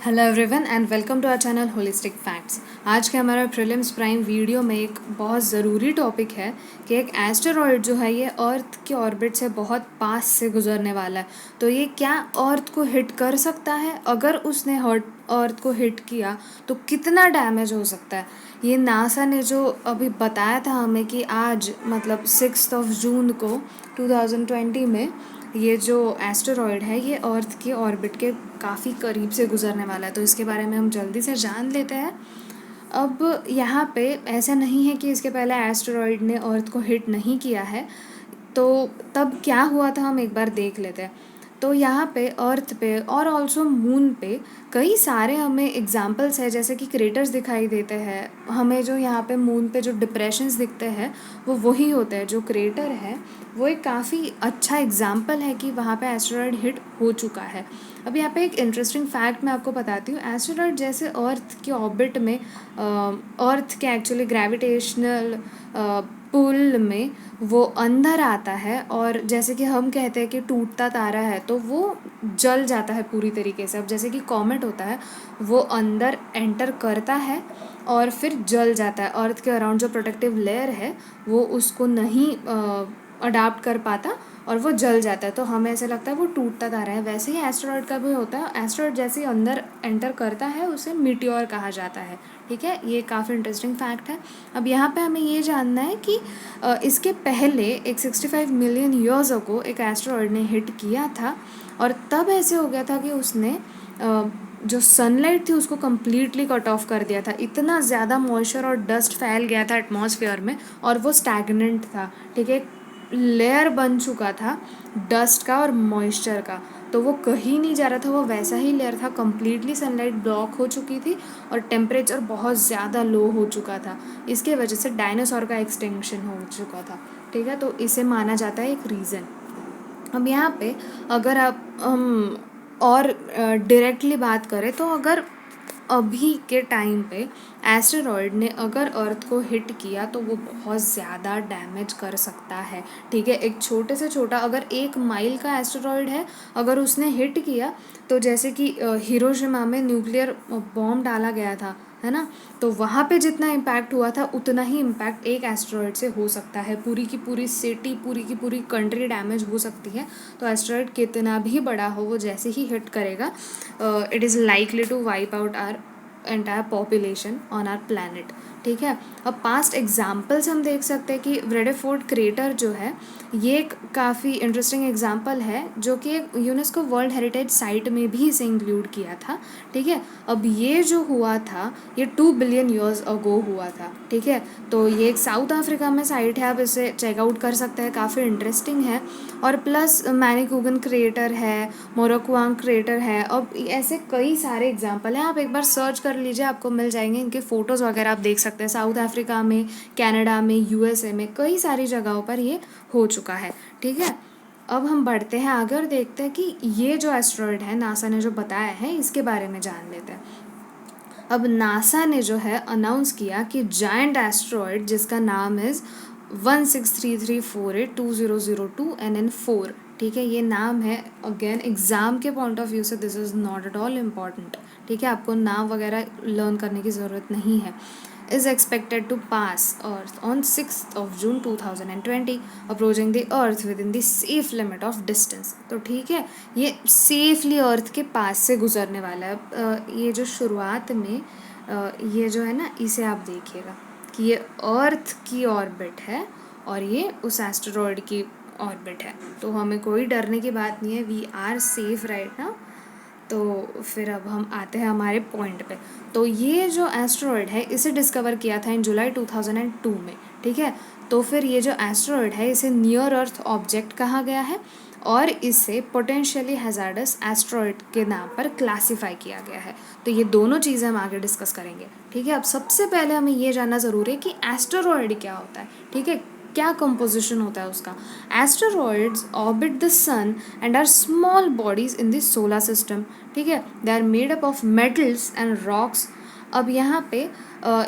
Hello everyone and welcome to our channel holistic facts. आज के हमारा प्रीलिम्स प्राइम वीडियो में एक बहुत ज़रूरी टॉपिक है कि एक एस्टेरॉयड जो है ये अर्थ के ऑर्बिट से बहुत पास से गुजरने वाला है। तो ये क्या अर्थ को हिट कर सकता है? अगर उसने अर्थ को हिट किया तो कितना डैमेज हो सकता है? ये नासा ने जो अभी बताया था हमें कि आज मतलब 6 जून को 2020 में ये जो एस्टेरॉयड है ये अर्थ के ऑर्बिट के काफ़ी करीब से गुजरने वाला है। तो इसके बारे में हम जल्दी से जान लेते हैं। अब यहाँ पे ऐसा नहीं है कि इसके पहले एस्टेरॉयड ने अर्थ को हिट नहीं किया है, तो तब क्या हुआ था हम एक बार देख लेते हैं। तो यहाँ पे अर्थ पे और ऑल्सो मून पे कई सारे हमें एग्जाम्पल्स है, जैसे कि क्रेटर्स दिखाई देते हैं हमें। जो यहाँ पे मून पे जो डिप्रेशंस दिखते हैं वो वही होते हैं। जो क्रेटर है वो एक काफ़ी अच्छा एग्जाम्पल है कि वहाँ पे एस्टेरॉयड हिट हो चुका है। अब यहाँ पे एक इंटरेस्टिंग फैक्ट मैं आपको बताती हूँ। एस्टेरॉयड जैसे अर्थ के ऑर्बिट में अर्थ के एक्चुअली ग्रेविटेशनल पुल में वो अंदर आता है, और जैसे कि हम कहते हैं कि टूटता तारा है तो वो जल जाता है पूरी तरीके से। अब जैसे कि कॉमेट होता है वो अंदर एंटर करता है और फिर जल जाता है। अर्थ के अराउंड जो प्रोटेक्टिव लेयर है वो उसको नहीं अडाप्ट कर पाता और वो जल जाता है, तो हमें ऐसा लगता है वो टूटता तारा है। वैसे ही एस्टेरॉयड का भी होता है। एस्टेरॉयड जैसे ही अंदर एंटर करता है उसे मीटियोर कहा जाता है। ठीक है, ये काफ़ी इंटरेस्टिंग फैक्ट है। अब यहाँ पे हमें ये जानना है कि इसके पहले एक 65 मिलियन ईयर्स अगो एक एस्टेरॉयड ने हिट किया था, और तब ऐसे हो गया था कि उसने जो सनलाइट थी उसको कम्प्लीटली कट ऑफ कर दिया था। इतना ज़्यादा मॉइस्चर और डस्ट फैल गया था एटमॉस्फेयर में, और वो स्टैगनेंट था। ठीक है, लेयर बन चुका था डस्ट का और मॉइस्चर का, तो वो कहीं नहीं जा रहा था, वो वैसा ही लेयर था। कम्प्लीटली सनलाइट ब्लॉक हो चुकी थी और टेम्परेचर बहुत ज़्यादा लो हो चुका था। इसके वजह से डायनासोर का एक्सटिंक्शन हो चुका था। ठीक है, तो इसे माना जाता है एक रीज़न। अब यहाँ पे अगर आप और डायरेक्टली बात करें तो अगर अभी के टाइम पे एस्टेरॉयड ने अगर अर्थ को हिट किया तो वो बहुत ज़्यादा डैमेज कर सकता है। ठीक है, एक छोटे से छोटा अगर 1 माइल का एस्टेरॉयड है, अगर उसने हिट किया तो जैसे कि हिरोशिमा में न्यूक्लियर बॉम्ब डाला गया था, है ना, तो वहाँ पे जितना इम्पैक्ट हुआ था उतना ही इम्पैक्ट एक एस्टेरॉयड से हो सकता है। पूरी की पूरी सिटी, पूरी की पूरी कंट्री डैमेज हो सकती है। तो एस्टेरॉयड कितना भी बड़ा हो, वो जैसे ही हिट करेगा it is likely to wipe out our entire population on our planet. ठीक है, अब पास्ट एग्जाम्पल्स हम देख सकते हैं कि व्रेडेफोर्ड क्रेटर जो है ये एक काफ़ी इंटरेस्टिंग एग्जाम्पल है, जो कि एक यूनेस्को वर्ल्ड हेरिटेज साइट में भी इसे इंक्लूड किया था। ठीक है, अब ये जो हुआ था ये 2 बिलियन ईयर्स अगो हुआ था। ठीक है, तो ये एक साउथ अफ्रीका में साइट है, आप इसे चेकआउट कर सकते हैं, काफ़ी इंटरेस्टिंग है। और प्लस मैनिकूगन क्रेटर है, मोरक्वांग क्रेटर है, अब ऐसे कई सारे एग्जाम्पल हैं। आप एक बार सर्च कर लीजिए, आपको मिल जाएंगे। इनके फ़ोटोज़ वगैरह आप देख सकते हैं। साउथ अफ्रीका में, कनाडा में, यूएसए में, कई सारी जगहों पर ये हो चुका है। ठीक है, अब हम बढ़ते हैं आगे और देखते हैं कि ये जो एस्टेरॉयड है नासा ने जो बताया है इसके बारे में जान लेते हैं। अब नासा ने जो है अनाउंस किया कि जायंट एस्टेरॉयड जिसका नाम इज़ 1633482002 NN4। ठीक है, ये नाम है। अगेन एग्ज़ाम के पॉइंट ऑफ व्यू से this is not at all important. ठीक है, आपको नाम वगैरह लर्न करने की ज़रूरत नहीं है। is expected to pass Earth on 6th of June 2020, approaching the Earth within the safe limit of distance। तो ठीक है, ये सेफली अर्थ के पास से गुजरने वाला है। ये जो शुरुआत में ये जो है ना, इसे आप देखिएगा कि ये अर्थ की ऑर्बिट है और ये उस एस्टेरॉयड की ऑर्बिट है, तो हमें कोई डरने की बात नहीं है। We are safe right now. तो फिर अब हम आते हैं हमारे पॉइंट पे। तो ये जो एस्टेरॉयड है इसे डिस्कवर किया था इन जुलाई 2002 में। ठीक है, तो फिर ये जो एस्टेरॉयड है इसे नियर अर्थ ऑब्जेक्ट कहा गया है और इसे पोटेंशियली हैजार्डस एस्टेरॉयड के नाम पर क्लासिफाई किया गया है। तो ये दोनों चीज़ें हम आगे डिस्कस करेंगे। ठीक है, अब सबसे पहले हमें ये जानना ज़रूरी है कि एस्टेरॉयड क्या होता है। ठीक है, क्या कंपोजिशन होता है उसका। Asteroids orbit the sun and are small bodies in the solar system. ठीक है, they are made up of metals and rocks. अब यहाँ पे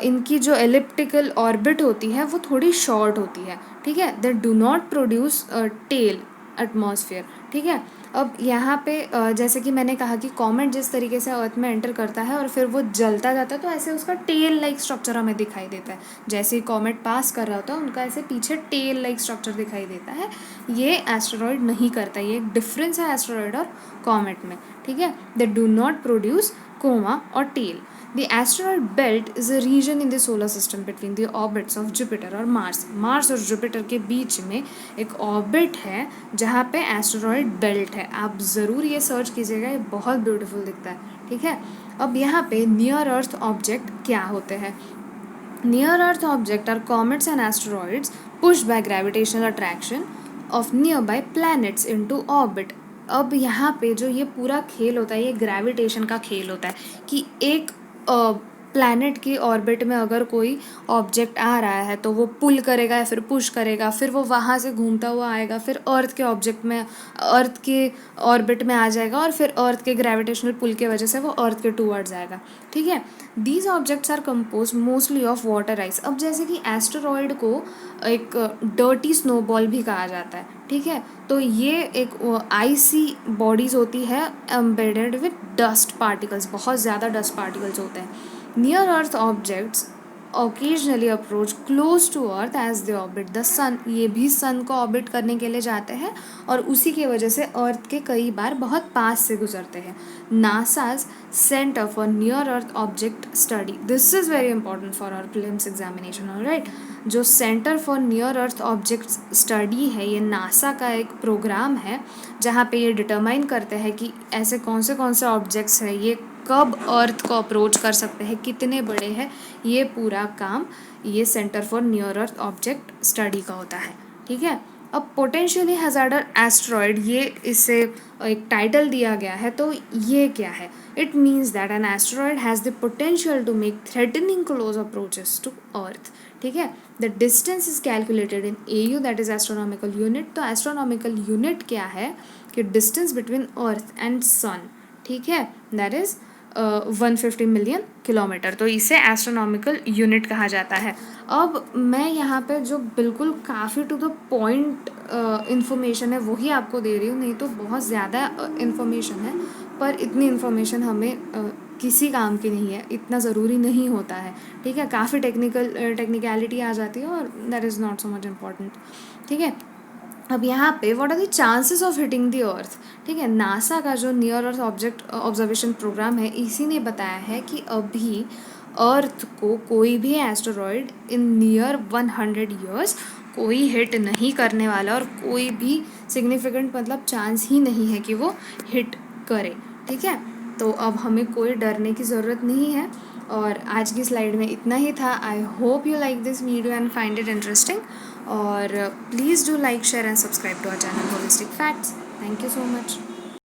इनकी जो एलिप्टिकल ऑर्बिट होती है वो थोड़ी शॉर्ट होती है। ठीक है, they do not produce tail atmosphere. ठीक है, अब यहाँ पे जैसे कि मैंने कहा कि कॉमेट जिस तरीके से अर्थ में एंटर करता है और फिर वो जलता जाता है, तो ऐसे उसका टेल लाइक स्ट्रक्चर हमें दिखाई देता है। जैसे ही कॉमेट पास कर रहा होता है उनका ऐसे पीछे टेल लाइक स्ट्रक्चर दिखाई देता है। ये एस्टेरॉयड नहीं करता, ये एक डिफरेंस है एस्टेरॉयड और कॉमेट में, ठीक है। They do not produce coma और tail. The asteroid belt is a region in the solar system between the orbits of Jupiter और Mars. मार्स और जुपिटर के बीच में एक ऑर्बिट है जहाँ पे एस्टेरॉयड बेल्ट है। आप ज़रूर ये सर्च कीजिएगा, ये बहुत ब्यूटीफुल दिखता है, ठीक है। अब यहाँ पे नियर अर्थ ऑब्जेक्ट क्या होते हैं? Near earth object are comets and asteroids pushed by gravitational attraction of nearby planets into orbit. अब यहाँ पे जो ये पूरा खेल होता है, ये ग्रेविटेशन का खेल होता है कि एक प्लैनेट की ऑर्बिट में अगर कोई ऑब्जेक्ट आ रहा है तो वो पुल करेगा या फिर पुश करेगा, फिर वो वहाँ से घूमता हुआ आएगा, फिर अर्थ के ऑब्जेक्ट में, अर्थ के ऑर्बिट में आ जाएगा और फिर अर्थ के ग्रेविटेशनल पुल के वजह से वो अर्थ के टूवर्ड्स आएगा, ठीक है। These objects are compose mostly of water ice. अब जैसे कि एस्टेरॉयड को एक डर्टी स्नोबॉल भी कहा जाता है, ठीक है। तो ये एक आइसी बॉडीज होती है एम्बेडेड विद डस्ट पार्टिकल्स, बहुत ज़्यादा डस्ट पार्टिकल्स होते हैं। Near earth objects occasionally approach close to earth as they orbit the sun। ये भी सन को ऑर्बिट करने के लिए जाते हैं और उसी की वजह से अर्थ के कई बार बहुत पास से गुजरते हैं। NASA's centre for near earth object study, this is very important for our prelims examination, alright. जो centre for near earth object study है, ये नासा का एक प्रोग्राम है जहाँ पे ये डिटरमाइन करते हैं कि ऐसे कौन से ऑब्जेक्ट्स हैं, ये कब अर्थ को अप्रोच कर सकते हैं, कितने बड़े हैं। ये पूरा काम ये centre for near earth object study का होता है, ठीक है। अब पोटेंशियली हैजार्डर एस्ट्रॉयड, ये इसे एक टाइटल दिया गया है, तो ये क्या है? It means that an asteroid has the potential to make threatening close approaches to earth, ठीक है। The distance is calculated in AU, that is astronomical unit. तो एस्ट्रोनॉमिकल यूनिट क्या है कि distance between earth and sun, ठीक है, that is 150 million kilometre. तो इसे एस्ट्रोनॉमिकल यूनिट कहा जाता है। अब मैं यहाँ पे जो बिल्कुल काफ़ी टू द पॉइंट इन्फॉर्मेशन है वही आपको दे रही हूँ, नहीं तो बहुत ज़्यादा इन्फॉर्मेशन है, पर इतनी इन्फॉर्मेशन हमें किसी काम की नहीं है, इतना ज़रूरी नहीं होता है, ठीक है। काफ़ी टेक्निकलिटी आ जाती है और that is not so much important, ठीक है। अब यहाँ पे what are the chances of hitting the earth, ठीक है। नासा का जो near earth object observation program है, इसी ने बताया है कि अभी अर्थ को कोई भी एस्टेरॉयड इन नियर 100 ईयर्स कोई हिट नहीं करने वाला और कोई भी सिग्निफिकेंट मतलब चांस ही नहीं है कि वो हिट करे, ठीक है। तो अब हमें कोई डरने की ज़रूरत नहीं है। और आज की स्लाइड में इतना ही था। I hope you like this video and find it interesting, और please do like, share and subscribe to our channel holistic facts. Thank you so much.